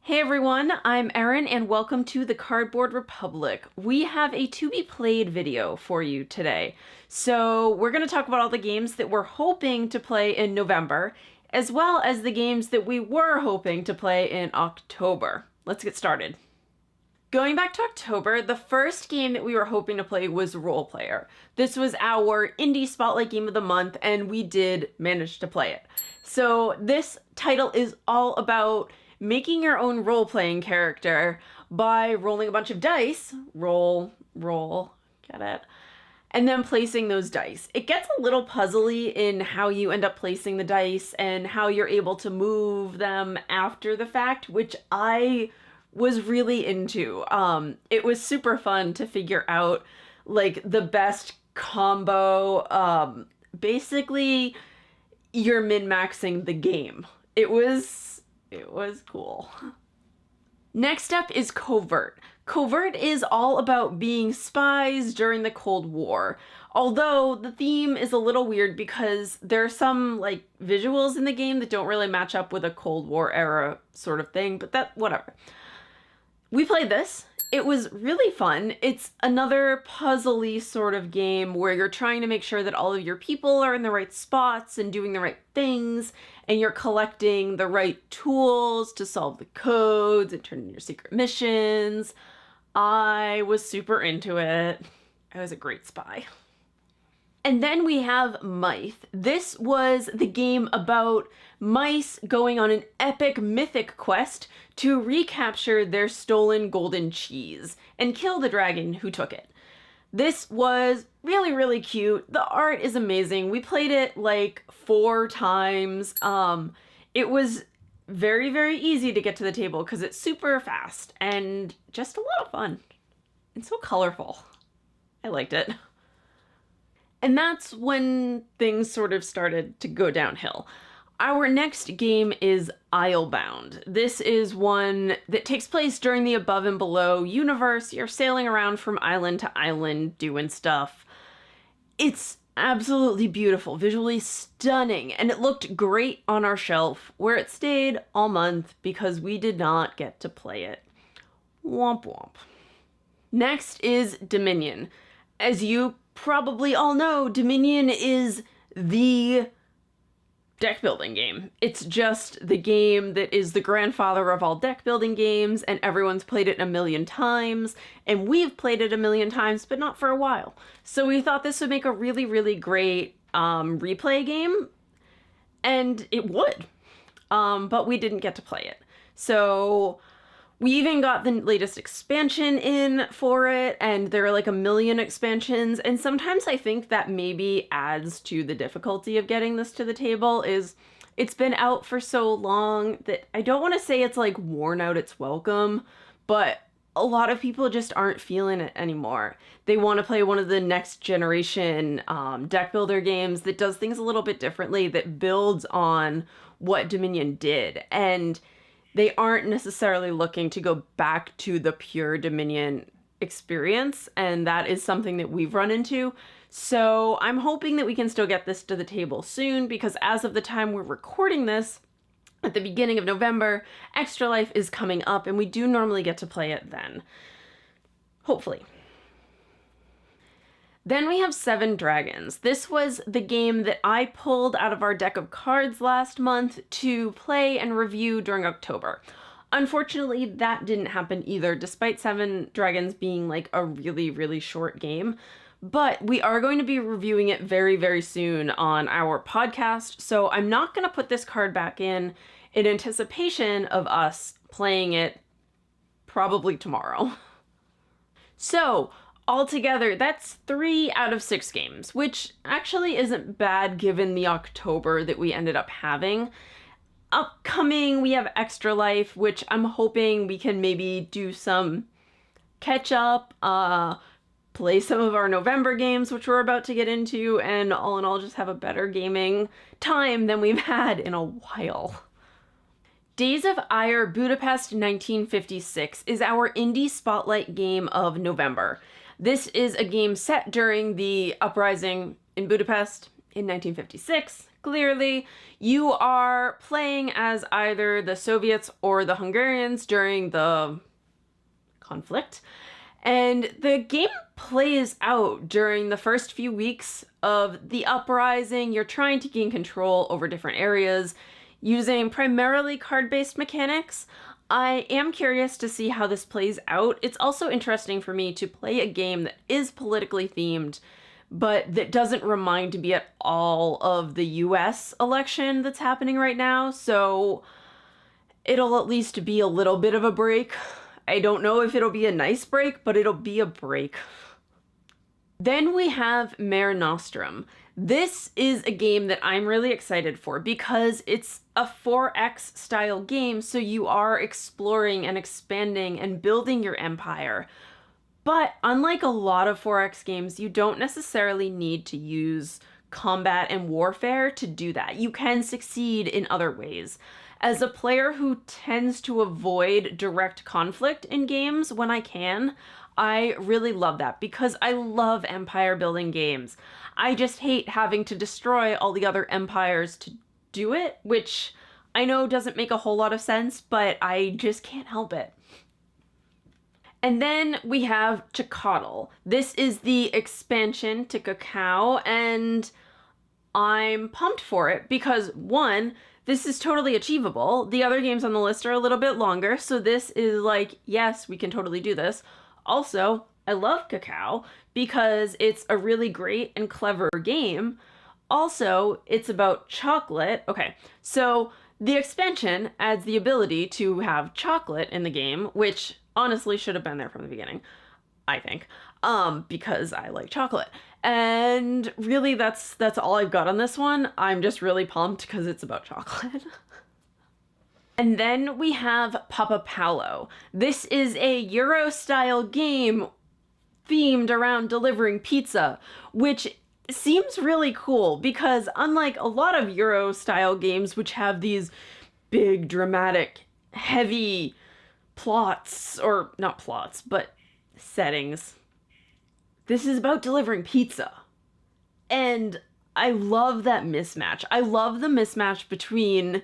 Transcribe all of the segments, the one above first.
Hey everyone, I'm Erin and welcome to the Cardboard Republic. We have a to be played video for you today. So we're going to talk about all the games that we're hoping to play in November, as well as the games that we were hoping to play in October. Let's get started. Going back to October, the first game that we were hoping to play was Role Player. This was our Indie Spotlight Game of the Month and we did manage to play it. So this title is all about making your own role-playing character by rolling a bunch of dice, roll, get it? And then placing those dice. It gets a little puzzly in how you end up placing the dice and how you're able to move them after the fact, which I was really into. It was super fun to figure out like the best combo. Basically, you're min-maxing the game. It was cool. Next up is Covert. Covert is all about being spies during the Cold War. Although the theme is a little weird because there are some like visuals in the game that don't really match up with a Cold War era sort of thing, but whatever. We played this. It was really fun. It's another puzzly sort of game where you're trying to make sure that all of your people are in the right spots and doing the right things, and you're collecting the right tools to solve the codes and turn in your secret missions. I was super into it. I was a great spy. And then we have Myth. This was the game about mice going on an epic mythic quest to recapture their stolen golden cheese and kill the dragon who took it. This was really, really cute. The art is amazing. We played it like 4 times. It was very, very easy to get to the table because it's super fast and just a lot of fun. And so colorful. I liked it. And that's when things sort of started to go downhill. Our next game is Islebound. This is one that takes place during the Above and Below universe. You're sailing around from island to island doing stuff. It's absolutely beautiful, visually stunning, and it looked great on our shelf where it stayed all month because we did not get to play it. Womp womp. Next is Dominion. As you probably all know, Dominion is the deck building game. It's just the game that is the grandfather of all deck building games, and everyone's played it a million times, and we've played it a million times, but not for a while. So we thought this would make a really, really great replay game, and it would, but we didn't get to play it. So we even got the latest expansion in for it, and there are like a million expansions, and sometimes I think that maybe adds to the difficulty of getting this to the table. Is it's been out for so long that I don't want to say it's like worn out its welcome, but a lot of people just aren't feeling it anymore. They want to play one of the next generation deck builder games that does things a little bit differently, that builds on what Dominion did, and they aren't necessarily looking to go back to the pure Dominion experience, and that is something that we've run into. So I'm hoping that we can still get this to the table soon, because as of the time we're recording this, at the beginning of November, Extra Life is coming up, and we do normally get to play it then. Hopefully. Then we have 7 Dragons. This was the game that I pulled out of our deck of cards last month to play and review during October. Unfortunately, that didn't happen either, despite 7 Dragons being like a really, really short game. But we are going to be reviewing it very, very soon on our podcast, so I'm not going to put this card back in anticipation of us playing it probably tomorrow. So altogether, that's 3 out of 6 games, which actually isn't bad given the October that we ended up having. Upcoming, we have Extra Life, which I'm hoping we can maybe do some catch up, play some of our November games, which we're about to get into, and all in all just have a better gaming time than we've had in a while. Days of Ire Budapest 1956 is our Indie Spotlight game of November. This is a game set during the uprising in Budapest in 1956. Clearly, you are playing as either the Soviets or the Hungarians during the conflict. And the game plays out during the first few weeks of the uprising. You're trying to gain control over different areas using primarily card-based mechanics. I am curious to see how this plays out. It's also interesting for me to play a game that is politically themed, but that doesn't remind me at all of the US election that's happening right now. So it'll at least be a little bit of a break. I don't know if it'll be a nice break, but it'll be a break. Then we have Mare Nostrum. This is a game that I'm really excited for because it's a 4X style game, so you are exploring and expanding and building your empire. But unlike a lot of 4X games, you don't necessarily need to use combat and warfare to do that. You can succeed in other ways. As a player who tends to avoid direct conflict in games when I can, I really love that because I love empire building games. I just hate having to destroy all the other empires to do it, which I know doesn't make a whole lot of sense, but I just can't help it. And then we have Chikatl. This is the expansion to Cacao, and I'm pumped for it because, one, this is totally achievable. The other games on the list are a little bit longer, so this is like, yes, we can totally do this. Also, I love Cacao because it's a really great and clever game. Also, it's about chocolate. Okay, so the expansion adds the ability to have chocolate in the game, which honestly should have been there from the beginning, I think, because I like chocolate. And really, that's all I've got on this one. I'm just really pumped because it's about chocolate. And then we have Papa Paolo. This is a Euro-style game themed around delivering pizza, which seems really cool because unlike a lot of Euro-style games which have these big, dramatic, heavy plots, or not plots, but settings, this is about delivering pizza. And I love that mismatch. I love the mismatch between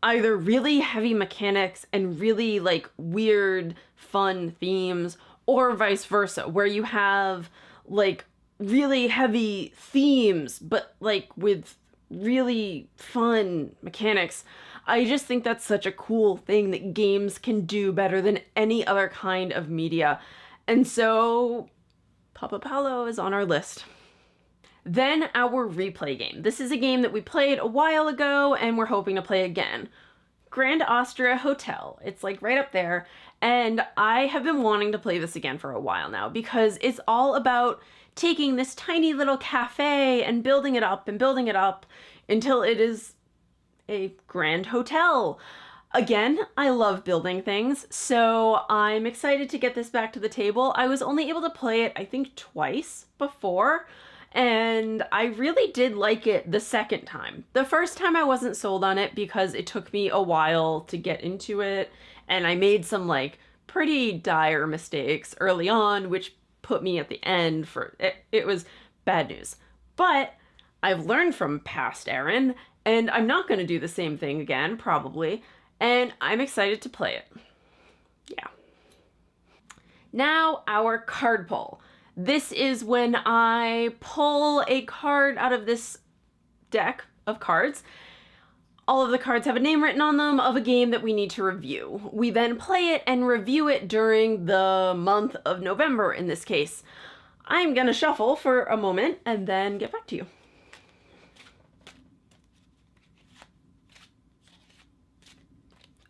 either really heavy mechanics and really like weird, fun themes, or vice versa, where you have like really heavy themes, but like with really fun mechanics. I just think that's such a cool thing that games can do better than any other kind of media. And so Papa Paolo is on our list. Then our replay game. This is a game that we played a while ago and we're hoping to play again. Grand Austria Hotel. It's like right up there. And I have been wanting to play this again for a while now because it's all about taking this tiny little cafe and building it up until it is a grand hotel. Again, I love building things, so I'm excited to get this back to the table. I was only able to play it, I think, twice before, and I really did like it the second time. The first time I wasn't sold on it because it took me a while to get into it, and I made some like pretty dire mistakes early on, which put me at the end for it. It was bad news. But I've learned from past Erin, and I'm not going to do the same thing again, probably, and I'm excited to play it. Yeah. Now, our card pull. This is when I pull a card out of this deck of cards. All of the cards have a name written on them of a game that we need to review. We then play it and review it during the month of November in this case. I'm gonna shuffle for a moment and then get back to you.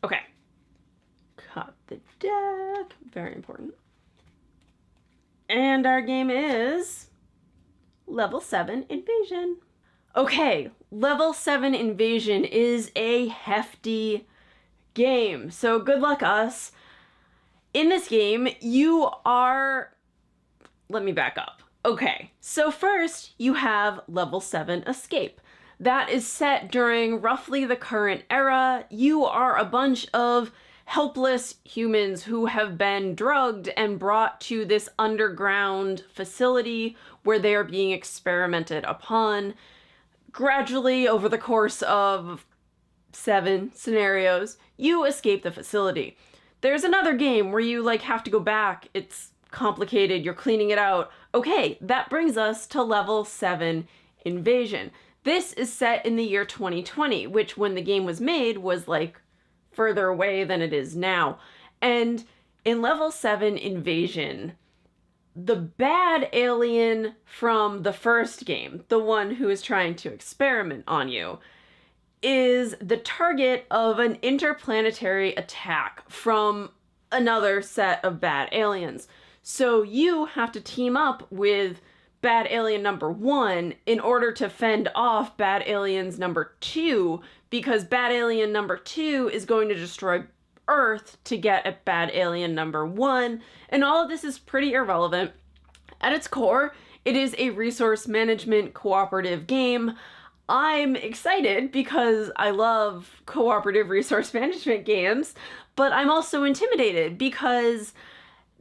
Okay. Cut the deck. Very important. And our game is Level 7 Invasion. Okay, Level 7 Invasion is a hefty game, so good luck us. In this game, you are... Let me back up. Okay, so first you have Level 7 Escape. That is set during roughly the current era. You are a bunch of helpless humans who have been drugged and brought to this underground facility where they are being experimented upon. Gradually, over the course of 7 scenarios, you escape the facility. There's another game where you like have to go back. It's complicated. You're cleaning it out. Okay, that brings us to level 7, Invasion. This is set in the year 2020, which when the game was made was like further away than it is now. And in level 7, Invasion, the bad alien from the first game, the one who is trying to experiment on you, is the target of an interplanetary attack from another set of bad aliens. So you have to team up with bad alien number 1 in order to fend off bad aliens number 2, because bad alien number 2 is going to destroy Earth to get at bad alien number 1. And all of this is pretty irrelevant. At its core, it is a resource management cooperative game. I'm excited because I love cooperative resource management games, but I'm also intimidated because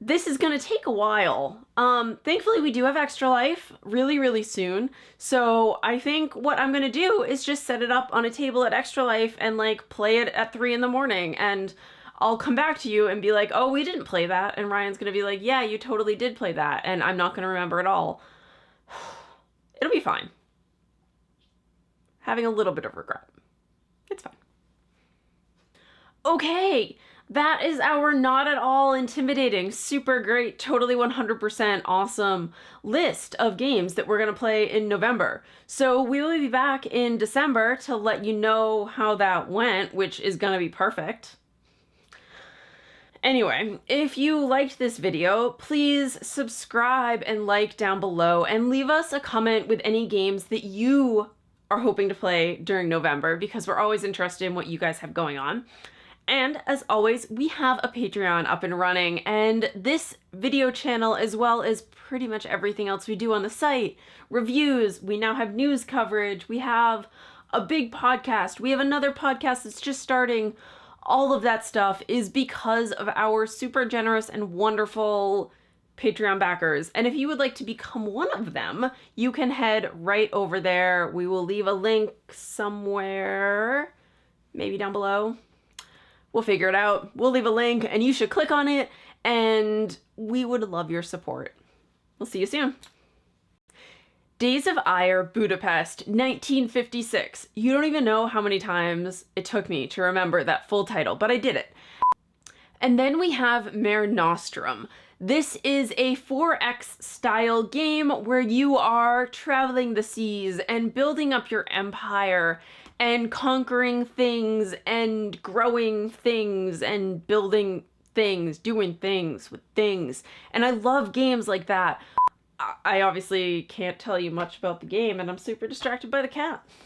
this is going to take a while. Thankfully, we do have Extra Life really, really soon. So I think what I'm going to do is just set it up on a table at Extra Life and like play it at 3 in the morning. And I'll come back to you and be like, oh, we didn't play that. And Ryan's going to be like, yeah, you totally did play that. And I'm not going to remember it all. It'll be fine. Having a little bit of regret. It's fine. Okay, that is our not at all intimidating, super great, totally 100% awesome list of games that we're going to play in November. So we will be back in December to let you know how that went, which is going to be perfect. Anyway, if you liked this video, please subscribe and like down below and leave us a comment with any games that you are hoping to play during November, because we're always interested in what you guys have going on. And as always, we have a Patreon up and running, and this video channel, as well as pretty much everything else we do on the site, reviews, we now have news coverage, we have a big podcast, we have another podcast that's just starting. All of that stuff is because of our super generous and wonderful Patreon backers. And if you would like to become one of them, you can head right over there. We will leave a link somewhere, maybe down below. We'll figure it out. We'll leave a link and you should click on it, and we would love your support. We'll see you soon. Days of Ire, Budapest, 1956. You don't even know how many times it took me to remember that full title, but I did it. And then we have Mare Nostrum. This is a 4X style game where you are traveling the seas and building up your empire and conquering things and growing things and building things, doing things with things. And I love games like that. I obviously can't tell you much about the game, and I'm super distracted by the cat.